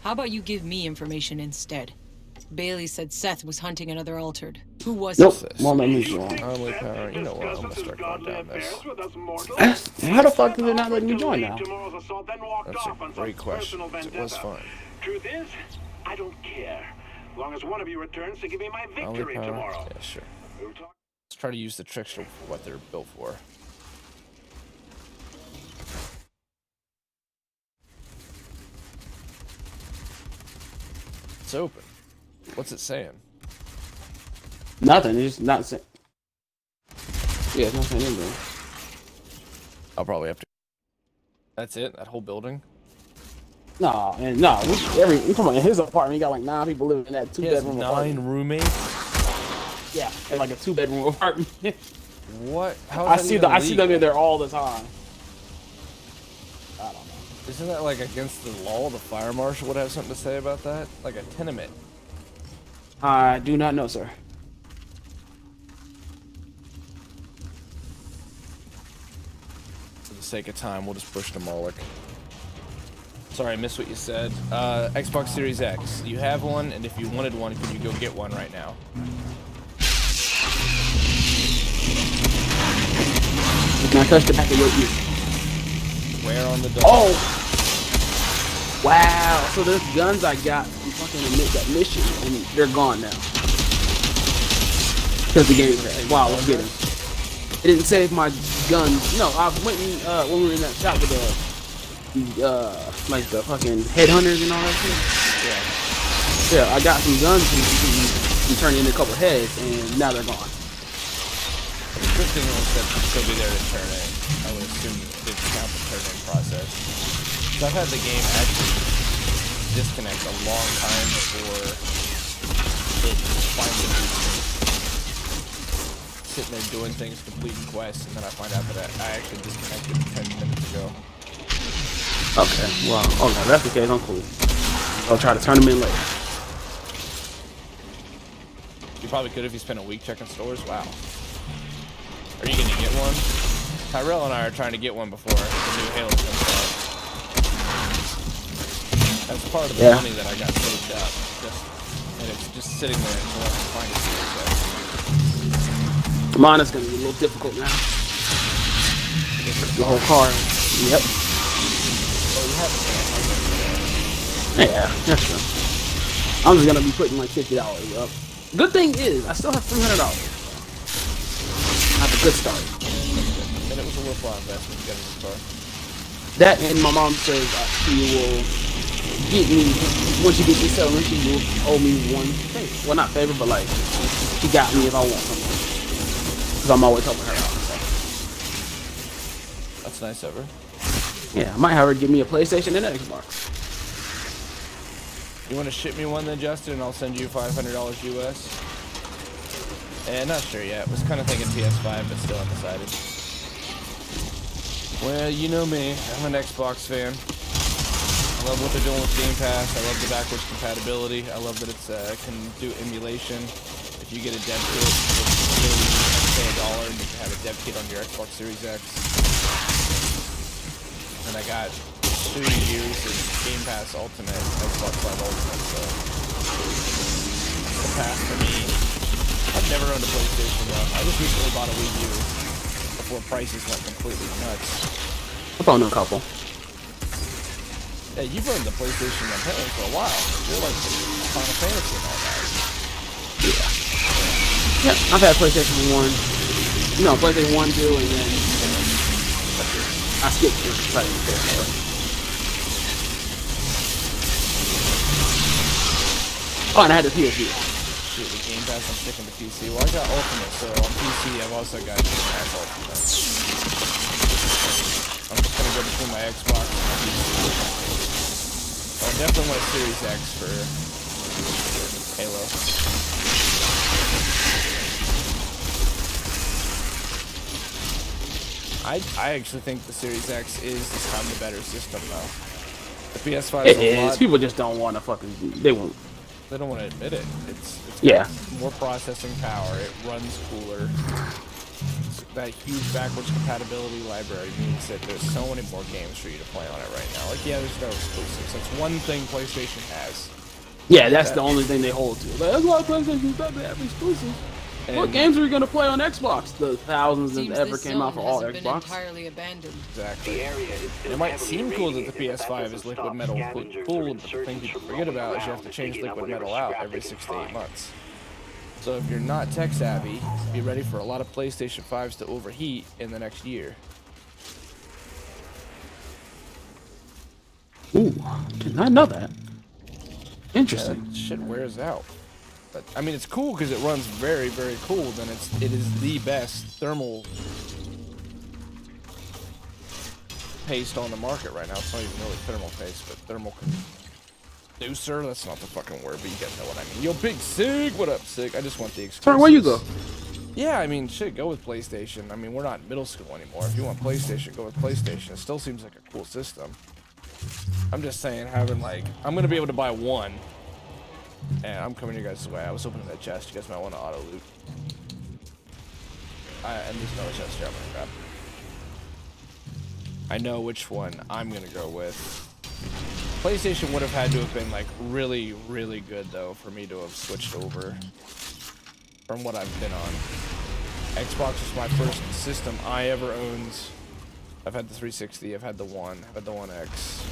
How about you give me information instead? Bailey said Seth was hunting another Altered. Who was he? Nope, What's this? won't let me You join. think Only Seth power. can You know what? discuss I'm gonna his start going godly down affairs this. with us mortals? How the fuck Seth did it not let offered me to join lead now? tomorrow's assault, then walked That's a off on some great question. personal 'Cause it was vendetta. fun. Truth is, I don't care. As long as one of you returns to give me my Only victory power. tomorrow. Yeah, sure. We'll talk. Let's try to use the trickster for what they're built for. It's open. What's it saying? Nothing. It's just not saying. Yeah, it's not saying anything. I'll probably have to. That's it? That whole building? Nah, man, nah. We come on. In his apartment, he got like 9 people living in that He has 2-bedroom 9 apartment. roommates? Yeah, in like a 2-bedroom apartment. What? How I is that see even I see them legal? in there all the time. I don't know. Isn't that like against the law? The fire marshal would have something to say about that? Like a tenement. I do not know, sir. For the sake of time, we'll just push to Moloch. Sorry, I missed what you said. Xbox Series X. You have one, and if you wanted one, could you go get one right now? You can touch the back of your ear. Where on the dog? Oh! Wow. So there's guns I got from fucking that mission, and they're gone now. Because the game crashed. Wow, let's get him. It didn't save my guns. No, I went and, when we were in that shop with the like the fucking headhunters and all that shit. Yeah, I got some guns and turned into a couple heads, and now they're gone. Good thing it said to still be there to turn in. I would assume it didn't count the turn in process. So I've had the game actually disconnect a long time before it finally restarted. Sitting there doing things, completing quests, and then I find out that I actually disconnected 10 minutes ago. Okay, well, okay, that's the case. I'm cool. I'll try to turn them in later. You probably could if you spent a week checking stores. Wow. Are you gonna get one? Tyrell and I are trying to get one before the new Halo comes out. That's part of the money that I got saved up. And it's just sitting there until I can find it. Mine is gonna be a little difficult now. The whole car. Yep. Oh, you have Yeah, that's true. I'm just gonna be putting like $50 up. Good thing is, I still have $300. I have a good start. And it was a worthwhile investment to get a new car. That and my mom says she will get me, once you get this settlement, she will owe me one favor. Well, not favor, but like, she got me if I want something. Because I'm always helping her out. So. That's nice of her. Yeah, I might have her give me a PlayStation and an Xbox. You want to ship me one then, Justin, and I'll send you $500 US? Not sure yet. Was kind of thinking PS5, but still undecided. Well, you know me. I'm an Xbox fan. I love what they're doing with Game Pass. I love the backwards compatibility. I love that it's can do emulation. If you get a dev kit, it's really pay $1 and you can have a dev kit on your Xbox Series X. And I got 2 years of Game Pass Ultimate, Xbox Live Ultimate, so the pass for me. I've never owned a PlayStation though. I just recently bought a Wii U before prices went completely nuts. I've owned a couple. Yeah, you've owned the PlayStation apparently for a while. You're like Final Fantasy and all that. Yeah, I've had PlayStation 1. No, PlayStation 1, 2, and then I skipped it. Oh, and I had the PS4. Shoot, with Game Pass, I'm sticking to PC. Well, I got Ultimate, so on PC, I've also got Game Pass Ultimate. I'm just gonna go between my Xbox and my PC. I definitely want a Series X for Halo. I actually think the Series X is this time the better system, though. The PS5 is a lot. People just don't want to fucking. They won't. They don't want to admit it. It's Yeah. got more processing power. It runs cooler. that huge backwards compatibility library means that there's so many more games for you to play on it right now. Like, yeah, there's no exclusives. That's one thing PlayStation has. Yeah, that's the only thing they hold to. Like, that's why PlayStation's not have exclusives. What games are we gonna play on Xbox? The thousands that ever came out for all Been Xbox. entirely abandoned. Exactly. The area is still It might heavily seem cool that the irradiated, but PS5 that is doesn't liquid stop metal scavengers cooled, or but the thing insurgents people from forget roaming about is you around have to change digging up liquid whatever metal out scrap every they can 6 to 8 find. months. So if you're not tech savvy, be ready for a lot of PlayStation 5s to overheat in the next year. Ooh, did not know that. Interesting. That shit wears out. But I mean, it's cool because it runs very, very cool. Then it is the best thermal paste on the market right now. It's not even really thermal paste, but thermal conducer. That's not the fucking word, but you guys know what I mean. Yo, Big Sig, what up, Sig? I just want the exclusives. Sorry, where you go? Yeah, I mean, shit, go with PlayStation. I mean, we're not in middle school anymore. If you want PlayStation, go with PlayStation. It still seems like a cool system. I'm just saying, having like, I'm gonna be able to buy one. And I'm coming your guys' way. I was opening that chest. You guys might want to auto loot. And there's another chest here I'm gonna grab. I know which one I'm gonna go with. PlayStation would have had to have been like really, really good though for me to have switched over from what I've been on. Xbox was my first system I ever owned. I've had the 360. I've had the One. I've had the One X.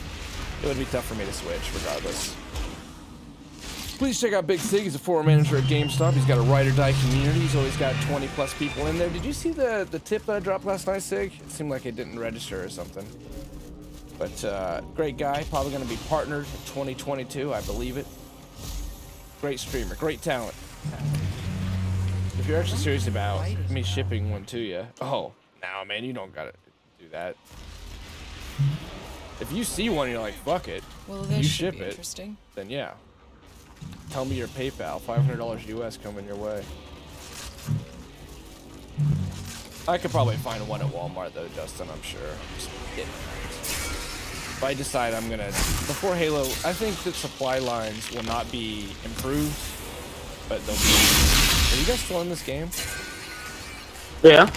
It would be tough for me to switch regardless. Please check out Big Sig. He's a former manager at GameStop. He's got a ride or die community. He's always got 20 plus people in there. Did you see the tip that I dropped last night, Sig? It seemed like it didn't register or something. But great guy. Probably going to be partnered in 2022. I believe it. Great streamer. Great talent. If you're actually serious about me shipping one to you. Oh, now, man, you don't got to do that. If you see one and you're like, fuck it, Well, you this ship should be it, interesting. then yeah. Tell me your PayPal. $500 US coming your way. I could probably find one at Walmart though, Justin, I'm sure. Just kidding. If I decide I'm gonna, before Halo, I think that supply lines will not be improved, but they'll be. Are you guys still in this game? Yeah.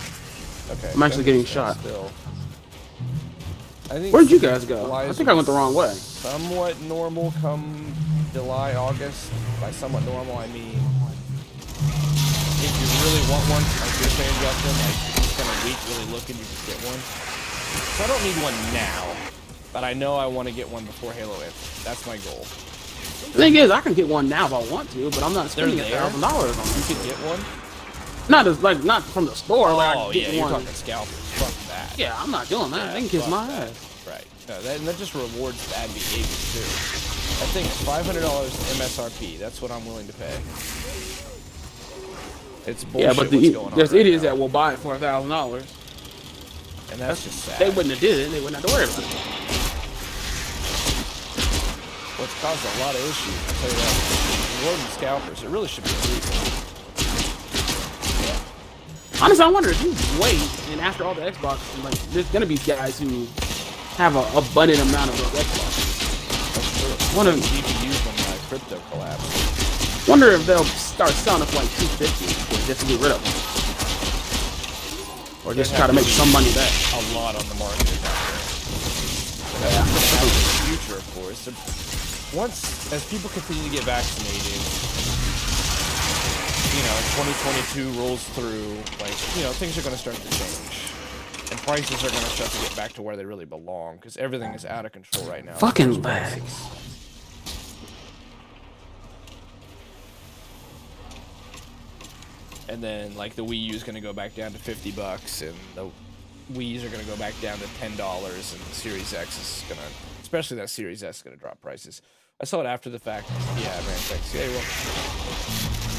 Okay. I'm actually getting shot. Still. I think Where'd you guys go? I supplies think I went the wrong way. Somewhat normal come July, August. By somewhat normal, I mean if you really want one, like you're saying, Justin, like if you spend a week really looking, you can get one. So I don't need one now, but I know I want to get one before Halo ends. That's my goal. The thing is, I can get one now if I want to, but I'm not spending $1,000 on it. You could get one? Not as like not from the store. Like I Oh can yeah, get you're one. talking scalpers. Fuck that. Yeah, I'm not doing that. Yeah, They can kiss fuck my that. ass. Right. No, that just rewards bad behavior too. I think $500 MSRP. That's what I'm willing to pay. It's bullshit. Yeah, but what's going on there's right idiots now. that will buy it for $1,000. And that's just sad. They wouldn't have did it. They wouldn't have to worry about it. What's caused a lot of issues. I'll tell you that. Rewarding scalpers. It really should be illegal. Honestly, I wonder if you wait and after all the Xbox, like there's gonna be guys who have an abundant amount of those Xboxes. Wonder GPUs when my crypto collapsed. Wonder if they'll start selling it for like $250 just to get rid of them, or just try to make some money back. A lot on the market out there. Yeah. In the future, of course. Once, as people continue to get vaccinated, you know, 2022 rolls through, like, you know, things are going to start to change. And prices are going to start to get back to where they really belong, because everything is out of control right now. Fucking lags. And then, like, the Wii U is going to go back down to $50, and the Wii's are going to go back down to $10, and the Series X is going to, especially that Series S, is going to drop prices. I saw it after the fact. Yeah, man, thanks. Yeah, well,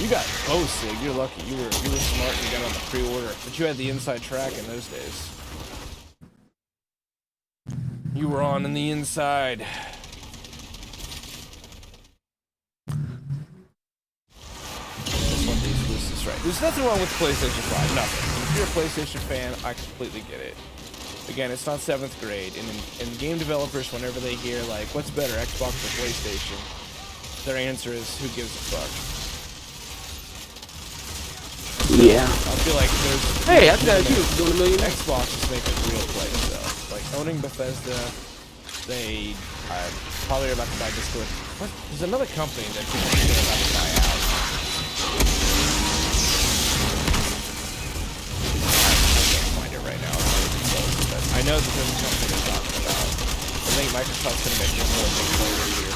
you got both, Sig. You're lucky. You were smart and you got on the pre-order, but you had the inside track in those days. You were on the inside. That's what the exclusives, right? There's nothing wrong with PlayStation 5. Nothing. If you're a PlayStation fan, I completely get it. Again, it's not 7th grade, and game developers, whenever they hear, like, what's better, Xbox or PlayStation, their answer is, who gives a fuck? Yeah. I feel like there's Hey, I got you doing a million. Xbox is making real plays though. Like owning Bethesda, they probably are about to buy Discord. What? There's another company that people are about to buy out. I can't find it right now. It's close, but I know that there's a company they're talking about. I think Microsoft's gonna make one more big play this year.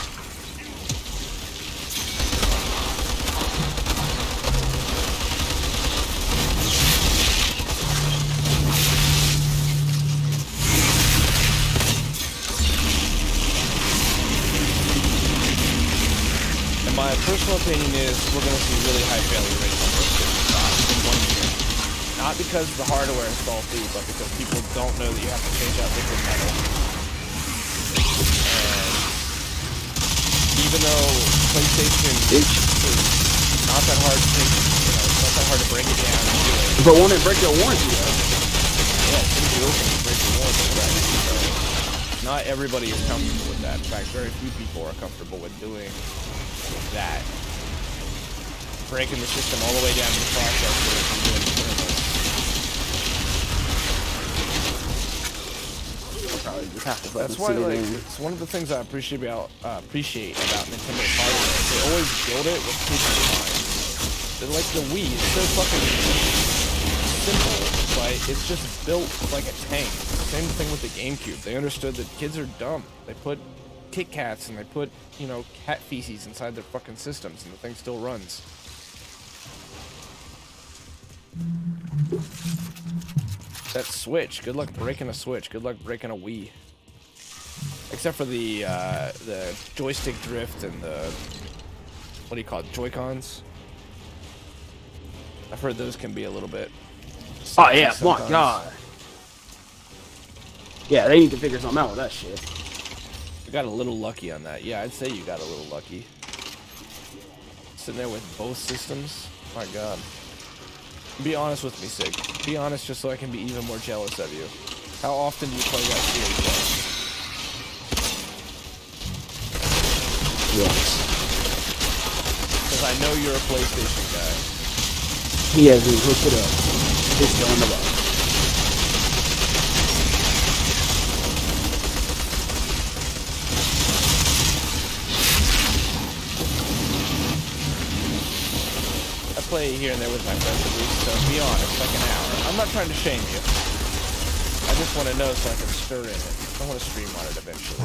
My personal opinion is we're going to see really high failure rates on those systems in 1 year. Not because the hardware is faulty, but because people don't know that you have to change out liquid metal. And even though PlayStation is not that hard to take, it's not that hard to break it down and do it. But won't it break your warranty though? Yeah, it's going to be open to break your warranty, right? So not everybody is comfortable with that. In fact, very few people are comfortable with doing that, breaking the system all the way down to the processor and doing internals. That's why, like, it's one of the things I appreciate about Nintendo's hardware. They always build it with kids in mind. They're like the Wii. It's so fucking simple, but it's just built like a tank. Same thing with the GameCube. They understood that kids are dumb. They put Kit Kats and they put, cat feces inside their fucking systems and the thing still runs. That Switch, good luck breaking a Switch. Good luck breaking a Wii. Except for the joystick drift and the, what do you call it, Joy-Cons? I've heard those can be a little bit... Oh yeah, my God. Yeah, they need to figure something out with that shit. You got a little lucky on that. Yeah, I'd say you got a little lucky. Sitting there with both systems? My God. Be honest with me, Sig. Be honest just so I can be even more jealous of you. How often do you play that series? Yes. Because I know you're a PlayStation guy. He hasn't hooked it up. It's still on the box. Play here and there with my friends at least, so be honest, like an hour. I'm not trying to shame you. I just want to know so I can stir in it. I want to stream on it eventually.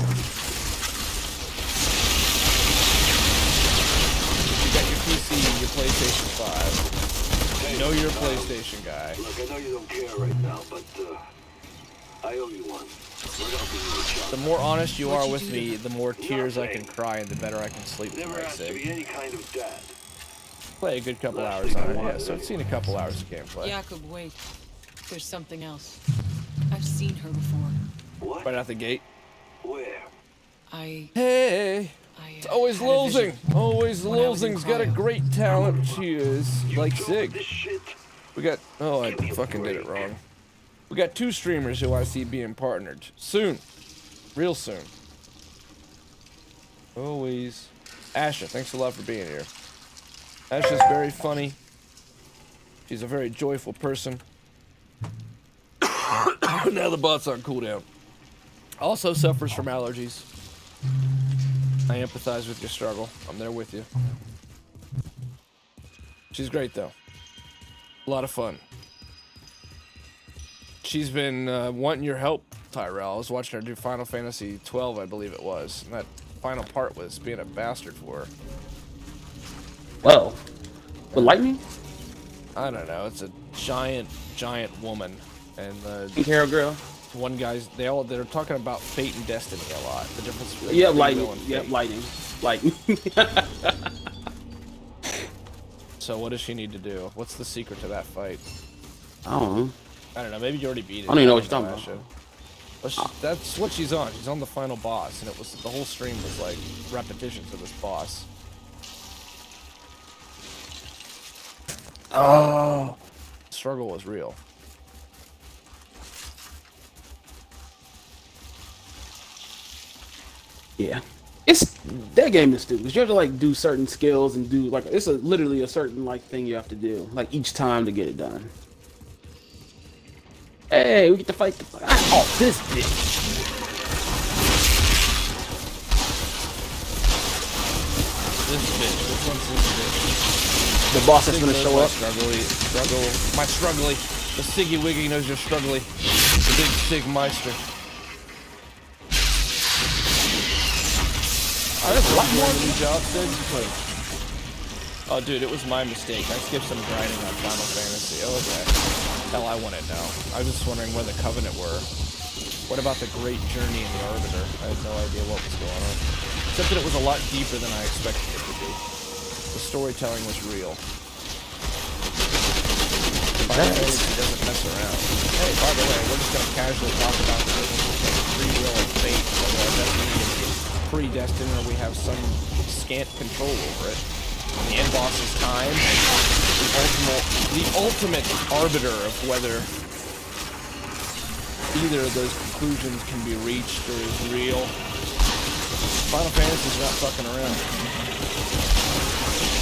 You got your PC, your PlayStation 5. I know you're a PlayStation guy. Look, I know you don't care right now, but I owe you one. The more honest you are with me, the more tears I can cry and the better I can sleep with Never my has to be Sig. any kind of dad. Play a good couple hours on it, yeah, so I've seen a couple hours of gameplay. Jakob, wait. There's something else. I've seen her before. What? Right out the gate. Where? Hey! It's always had a vision Lulzing. Always when I was in Lulzing's got a cryo. great talent. She is like This Sig. shit. We got. Oh, I fucking did it wrong. We got 2 streamers who I see being partnered soon, real soon. Always. Asha, thanks a lot for being here. Asha's very funny. She's a very joyful person. Now the bot's on cooldown. Also suffers from allergies. I empathize with your struggle. I'm there with you. She's great though. A lot of fun. She's been wanting your help, Tyrell. I was watching her do Final Fantasy 12, I believe it was. And that final part was being a bastard for her. Whoa. With lightning? I don't know. It's a giant woman. And Pink hair girl. one guy's, they're talking about fate and destiny a lot. The difference between Yeah, free lightning. will and Yeah, fate. lightning. Lightning. So what does she need to do? What's the secret to that fight? I don't know. I don't know. Maybe you already beat it. I don't even know what you're talking Asha. Well, that's what she's on. She's on the final boss, and it was the whole stream was like repetitions of this boss. Oh. The struggle was real. Yeah. It's that game is stupid. You have to like do certain skills and do like it's literally a certain like thing you have to do like each time to get it done. Hey, we get to fight the oh this bitch. This bitch. Which one's this bitch? The boss that's gonna show up. My struggly. The Siggy Wiggy knows you're struggly. The big Sig Meister. Oh, there's a lot more. New job, Sig. Oh, dude, it was my mistake. I skipped some grinding on Final Fantasy. Oh, okay. Hell, I want it now. I was just wondering where the Covenant were. What about the Great Journey and the Arbiter? I had no idea what was going on. Except that it was a lot deeper than I expected it to be. The storytelling was real. Final Fantasy doesn't mess around. Hey, by the way, we're just going to casually talk about the difference between free will and fate, whether our destiny is predestined or we have some scant control over it. The end boss is time, the ultimate arbiter of whether either of those conclusions can be reached or is real. Final Fantasy's not fucking around.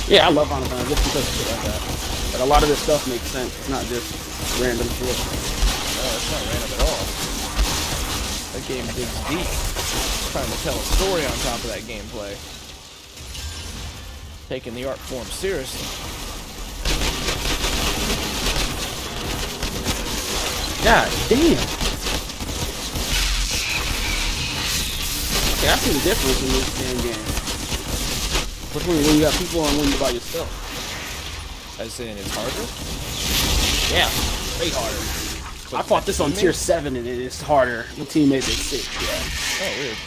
Yeah, I love Final Fantasy just because of shit like that. But a lot of this stuff makes sense. It's not just random shit. No, it's not random at all. That game digs deep. It's trying to tell a story on top of that gameplay. Taking the art form seriously. God damn. Okay, I see the difference in this damn game. Between when you got people and when you're by yourself. As in, it's harder? Yeah, way harder. I fought this on tier 7 and it's harder. My teammates at 6, yeah. Oh, weird.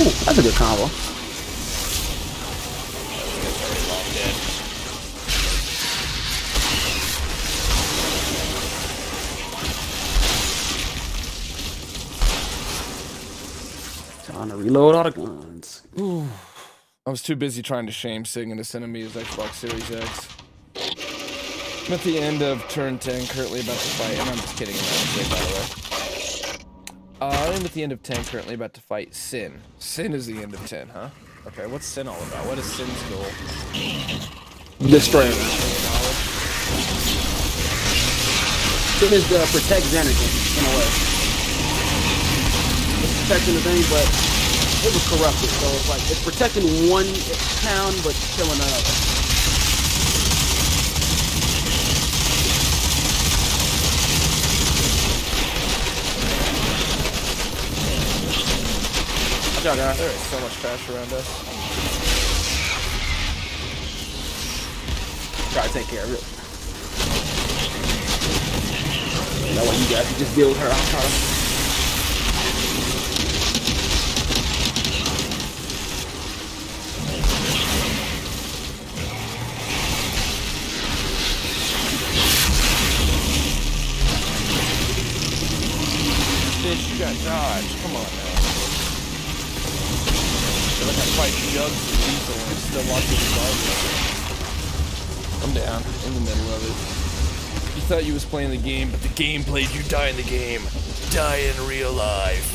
Ooh, that's a good combo. Time to reload all the guns. Ooh. I was too busy trying to shame Sig into sending me his Xbox Series X. I'm at the end of turn 10, currently about to fight, and I'm just kidding around, by the way. I'm at the end of 10, currently about to fight Sin. Sin is the end of 10, huh? Okay, what's Sin all about? What is Sin's goal? Destroy him. Sin is to protect Xanarkand, in a way. It's protecting the thing, but it was corrupted, so it's like, it's protecting one town, but killing another. There is so much trash around us. Try to take care of it. That way you guys can just deal with her. I'll try to. Bitch, you got dodge. Come on now. I feel like I'm fighting Jugs and Diesel and I'm still watching the dog. I'm down in the middle of it. You thought you was playing the game, but the game played you die in the game. Die in real life.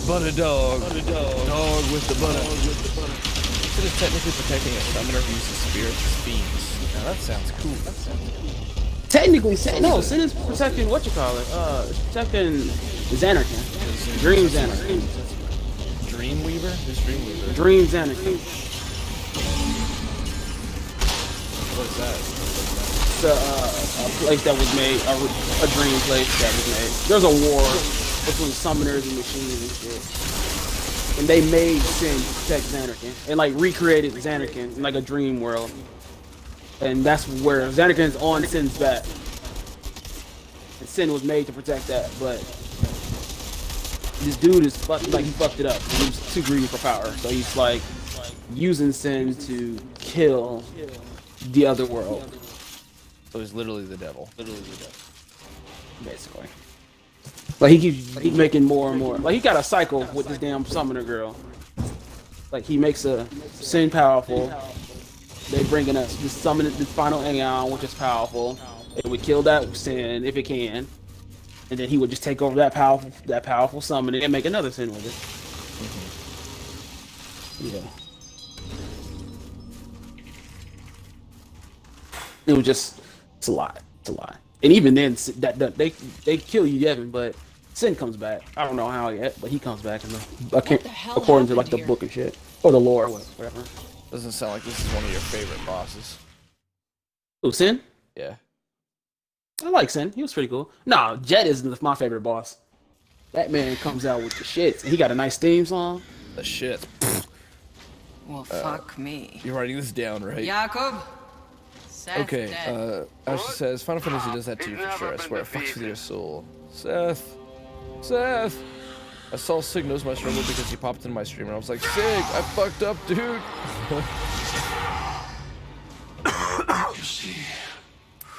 Butter dog. Butter dog. Dog with the butter. Instead of technically protecting a summoner who uses spirits as fiends. Now that sounds cool. Technically, Sin is protecting what you call it. It's protecting Xanarkand. Dream Xanarkand. Dreamweaver? Who's Dreamweaver? Dream Xanarkand. What is that? It's a place that was made, a dream place that was made. There's a war between summoners and machines and shit. And they made Sin to protect Xanarkand. And like recreated Xanarkand in like a dream world. And that's where Xanarkand's on Sin's back. And Sin was made to protect that, but this dude is he fucked it up. He was too greedy for power. So he's like using Sin to kill the other world. So he's literally the devil. Basically. Like he keeps making more and more. Like he got a cycle with this damn summoner girl. Like he makes a sin powerful. They bring in us just summon the final Aeon, which is powerful. It would kill that sin if it can, and then he would just take over that powerful summon and make another sin with it. Yeah. It was just it's a lot. It's a lot. And even then, they kill you, Yevon, but Sin comes back. I don't know how yet, but he comes back in according to like the book and shit or the lore, whatever. Doesn't sound like this is one of your favorite bosses. Who, Sin? Yeah. I like Sin. He was pretty cool. No, Jet is my favorite boss. That man comes out with the shit. He got a nice theme song. The shit. Well, fuck me. You're writing this down, right? Jakob? Seth Okay, dead. Ashley says, Final Fantasy does that to you for sure. I swear, it fucks with your soul. Seth! I saw Sig knows my struggle because he popped in my stream and I was like, Sig, I fucked up, dude! You see,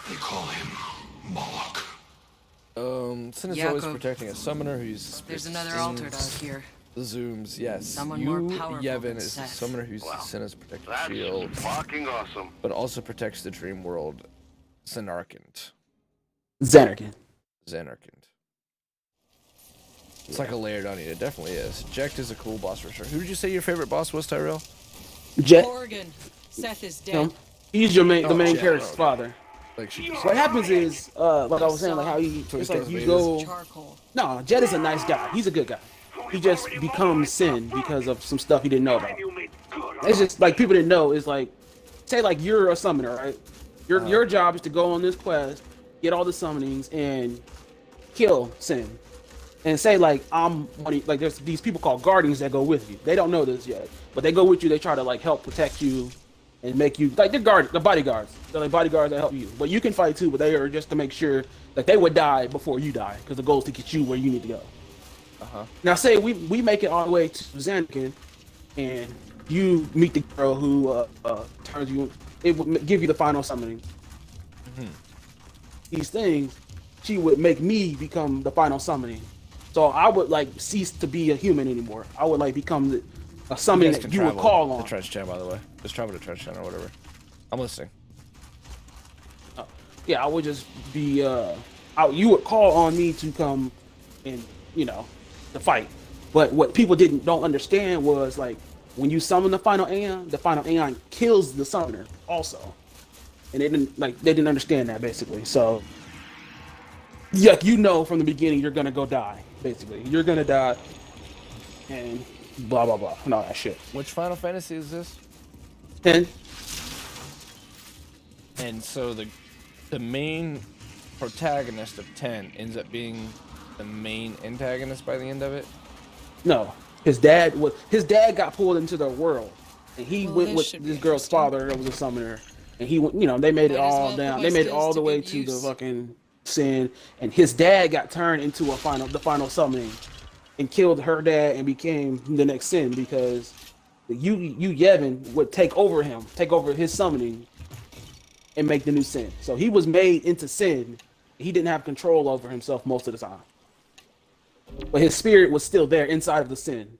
they call him Moloch. Sin is always protecting a summoner who uses There's another altered out here. the zooms, yes. Someone You, more powerful Yevon, than is a Seth. summoner who uses Sin as protective That's shield, fucking awesome. but also protects the dream world. Xanarkand. Xanarkand. It's like a layered onion. It definitely is. Jekt is a cool boss for sure. Who did you say your favorite boss was, Tyrell? Jet. Oregon. Seth is dead. Him. He's the main Jet. character's Okay. father. Like she. What happens is, like I was saying, like how it's like you go. Charcoal. No, Jet is a nice guy. He's a good guy. He just becomes Sin because of some stuff he didn't know about. You made good. It's just like people didn't know. Is like, say like you're a summoner, right? Your job is to go on this quest, get all the summonings, and kill Sin. And say like like there's these people called guardians that go with you. They don't know this yet, but they go with you. They try to like help protect you and make you like the bodyguards. They're like bodyguards that help you. But you can fight too. But they are just to make sure that they would die before you die, because the goal is to get you where you need to go. Now say we make it all the way to Xanarkand, and you meet the girl who turns you. It would give you the final summoning. These things, she would make me become the final summoning. So I would like cease to be a human anymore. I would like become a summoning that you would call on. The trench chan, by the way. Just travel to trench chan or whatever. I'm listening. Yeah, I would just be. You would call on me to come and to fight. But what people don't understand was like when you summon the final Aeon kills the summoner also, and they didn't understand that basically. So yeah, from the beginning you're gonna go die. Basically, you're gonna die, and blah blah blah, and all that shit. Which Final Fantasy is this? 10. And so the main protagonist of 10 ends up being the main antagonist by the end of it. No, his dad got pulled into the world, and he went with this girl's father that was a summoner, and he went. They made it all down. They made it all the way to the fucking Sin, and his dad got turned into the final summoning, and killed her dad and became the next Sin because you Yevon would take over his summoning, and make the new Sin. So he was made into Sin. He didn't have control over himself most of the time, but his spirit was still there inside of the Sin.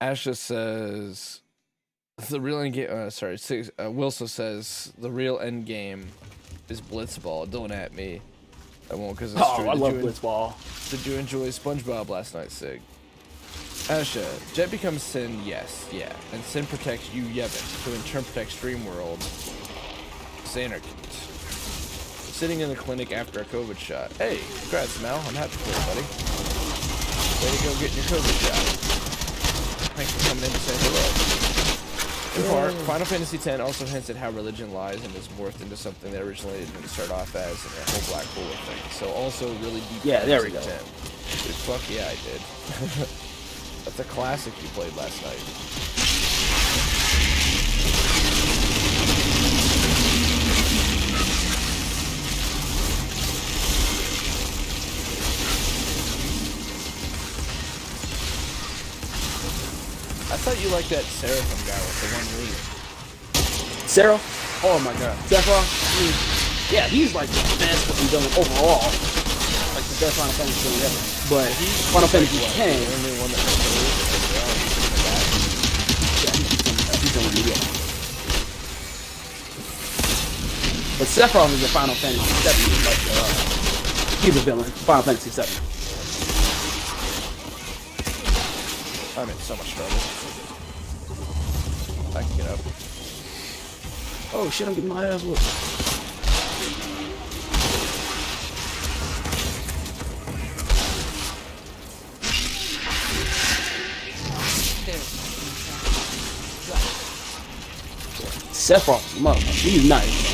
Asha says the real end game. Wilson says the real end game is Blitzball. Don't at me. I won't, because it's true. I love Blitzball. Did you enjoy SpongeBob last night, Sig? Asha, Jet becomes Sin, yes, yeah. And Sin protects you, Yevon, who in turn protects Dreamworld, Xanarkand. Sitting in the clinic after a COVID shot. Hey, congrats, Mal. I'm happy for you, buddy. Way to go getting your COVID shot. Thanks for coming in to say hello. In part, Final Fantasy X also hints at how religion lies and is morphed into something that originally didn't start off as a whole black hole thing. So also really deep. Yeah, there we go. Dude, fuck yeah, I did. That's a classic you played last night. I thought you liked that Seraphim guy with the one lead. Sarah? Oh my god. Sephiroth? Yeah, he's like the best looking villain overall. Like the best Final Fantasy villain ever. But Final Fantasy The 10, only one that yeah, he's on the yeah. But Sephiroth is a Final Fantasy 7, like he's a villain. Final Fantasy 7. I'm in so much trouble. I can get up. Oh shit, I'm getting my ass whooped. Sephiroth, mother, he's nice.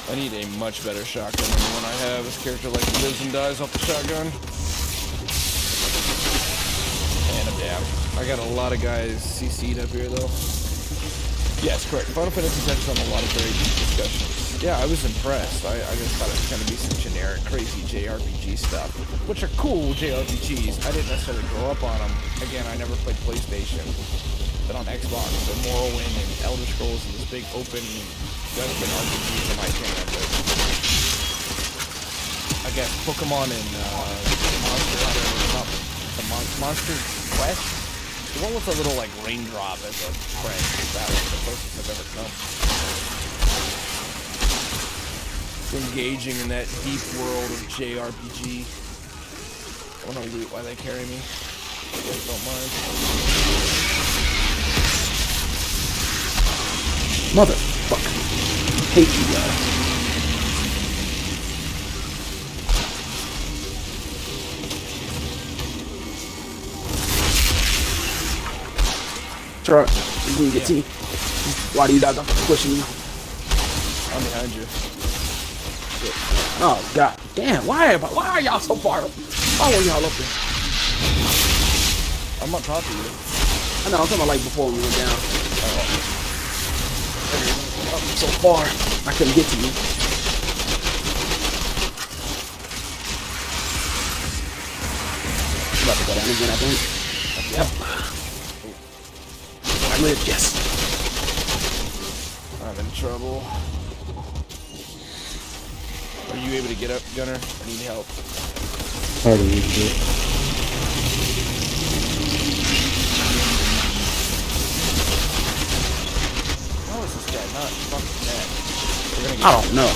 I need a much better shotgun than the one I have. This character like lives and dies off the shotgun. And I'm down. I got a lot of guys CC'd up here though. Yes, correct. Final Fantasy touches on a lot of very deep discussions. Yeah, I was impressed. I just thought it was going to be some generic, crazy JRPG stuff, which are cool JRPGs. I didn't necessarily grow up on them. Again, I never played PlayStation, but on Xbox, so Morrowind and Elder Scrolls and this big open Western RPGs in my opinion. But I guess Pokemon and Monster Hunter, not the Monster Quest. The one with the little like raindrop as a friend. That was the closest I've ever come. Engaging in that deep world of JRPG. I want to loot while they carry me. You guys don't mind. Motherfucker. Hate you guys. Try. You can get to me. Why do you guys pushing me? I'm behind you. Shit. Oh god. Damn, why are y'all so far up? Why are y'all up there? I'm on top of you. I know, I'm talking about like before we went down. Up so far, I couldn't get to you. I'm about to go down again, I think. Yep. I live, yes. I'm in trouble. Are you able to get up, Gunner? I need help. Hard to use it. How is this guy not fucking dead? We're gonna I don't know.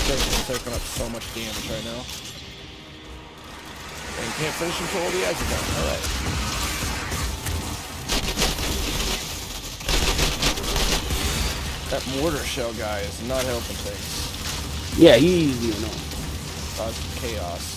He's taking up so much damage right now. And you can't finish until all the ads are done. Alright. That mortar shell guy is not helping things. Yeah, he's you know. Causing chaos.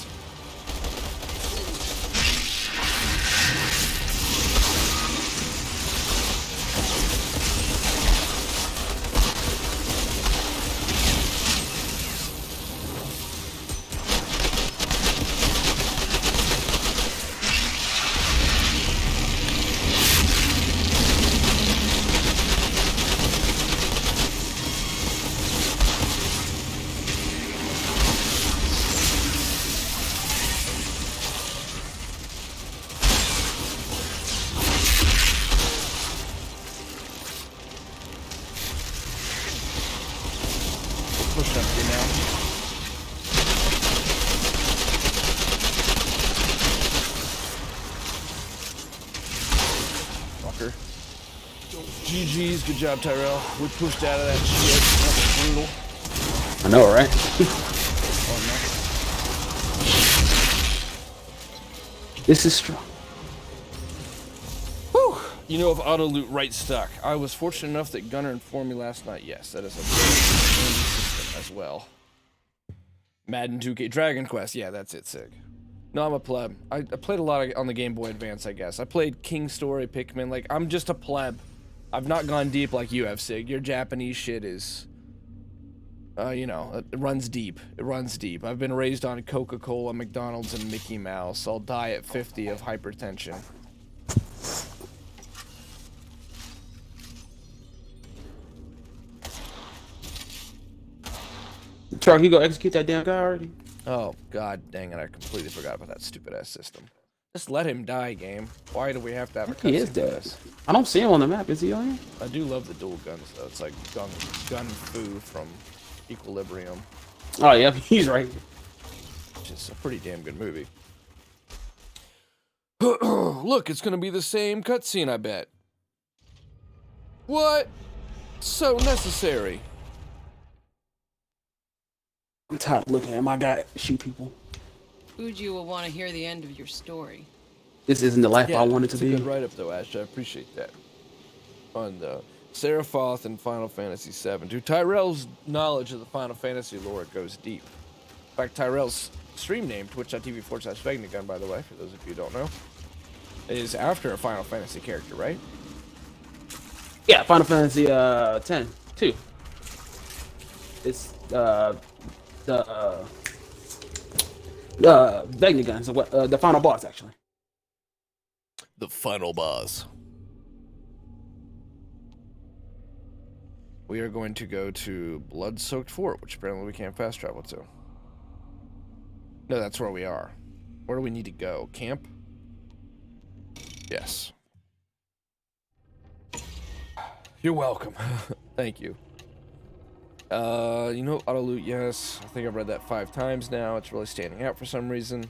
Push up you now. Fucker. GG's, good job, Tyrell. We pushed out of that shit. That was brutal. I know, right? Oh, This is strong. no. Whew. You know, if auto loot right stuck. I was fortunate enough that Gunner informed me last night. Yes, that is a very handy system as well. Madden 2K, Dragon Quest. Yeah, that's it, Sig. No, I'm a pleb. I played a lot on the Game Boy Advance, I guess. I played King Story, Pikmin. Like, I'm just a pleb. I've not gone deep like you have, Sig. Your Japanese shit is, you know, it runs deep. It runs deep. I've been raised on Coca-Cola, McDonald's, and Mickey Mouse. I'll die at 50 of hypertension. Charlie, you go execute that damn guy already? Oh, god dang it, I completely forgot about that stupid ass system. Just let him die, game. Why do we have to have a He is cutscene for dead. this? I don't see him on the map. Is he on here? I do love the dual guns, though. It's like gun foo from Equilibrium, Oh, yeah, he's right here. which is a pretty damn good movie. Look, it's gonna be the same cutscene, I bet. What? So necessary. I'm tired of looking at my guy shoot people. Fuji will want to hear the end of your story. This isn't the life I wanted to it's be. a good write-up, though, Ash. I appreciate that. On Seraphoth and Final Fantasy VII. Dude, Tyrell's knowledge of the Final Fantasy lore goes deep. In fact, Tyrell's stream name, twitch.tv/Vegnagun, by the way, for those of you who don't know, is after a Final Fantasy character, right? Yeah, Final Fantasy 10, 2. It's the Vegnagun, so the final boss actually. The final boss. We are going to go to Blood-Soaked Fort, which apparently we can't fast travel to. No, that's where we are. Where do we need to go? Camp? Yes. You're welcome. Thank you. You know, auto loot, yes. I think I've read that 5 times now. It's really standing out for some reason.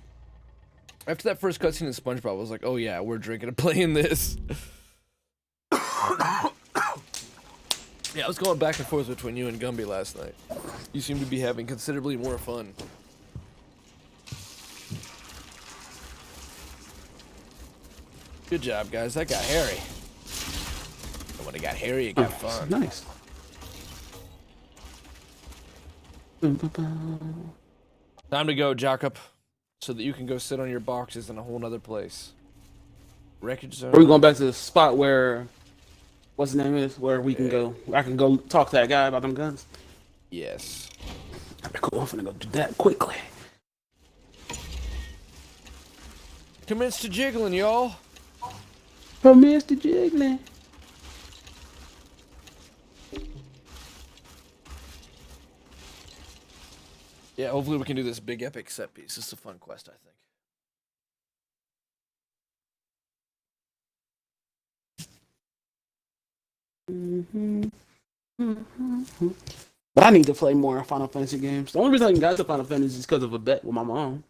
After that first cutscene in SpongeBob, I was like, oh yeah, we're drinking and playing this. Yeah, I was going back and forth between you and Gumby last night. You seem to be having considerably more fun. Good job, guys. That got hairy. And when it got hairy, it got fun. Nice. Time to go, Jacob, so that you can go sit on your boxes in a whole nother place. Wreckage zone. Are we going back to the spot where, what's the name is, where we can go? I can go talk to that guy about them guns. Yes. Cool. I'm gonna go do that quickly. Commence to jiggling, y'all. From Mr. Jiggly. Yeah, hopefully we can do this big epic set piece. This is a fun quest, I think. But I need to play more Final Fantasy games. The only reason I got to Final Fantasy is because of a bet with my mom.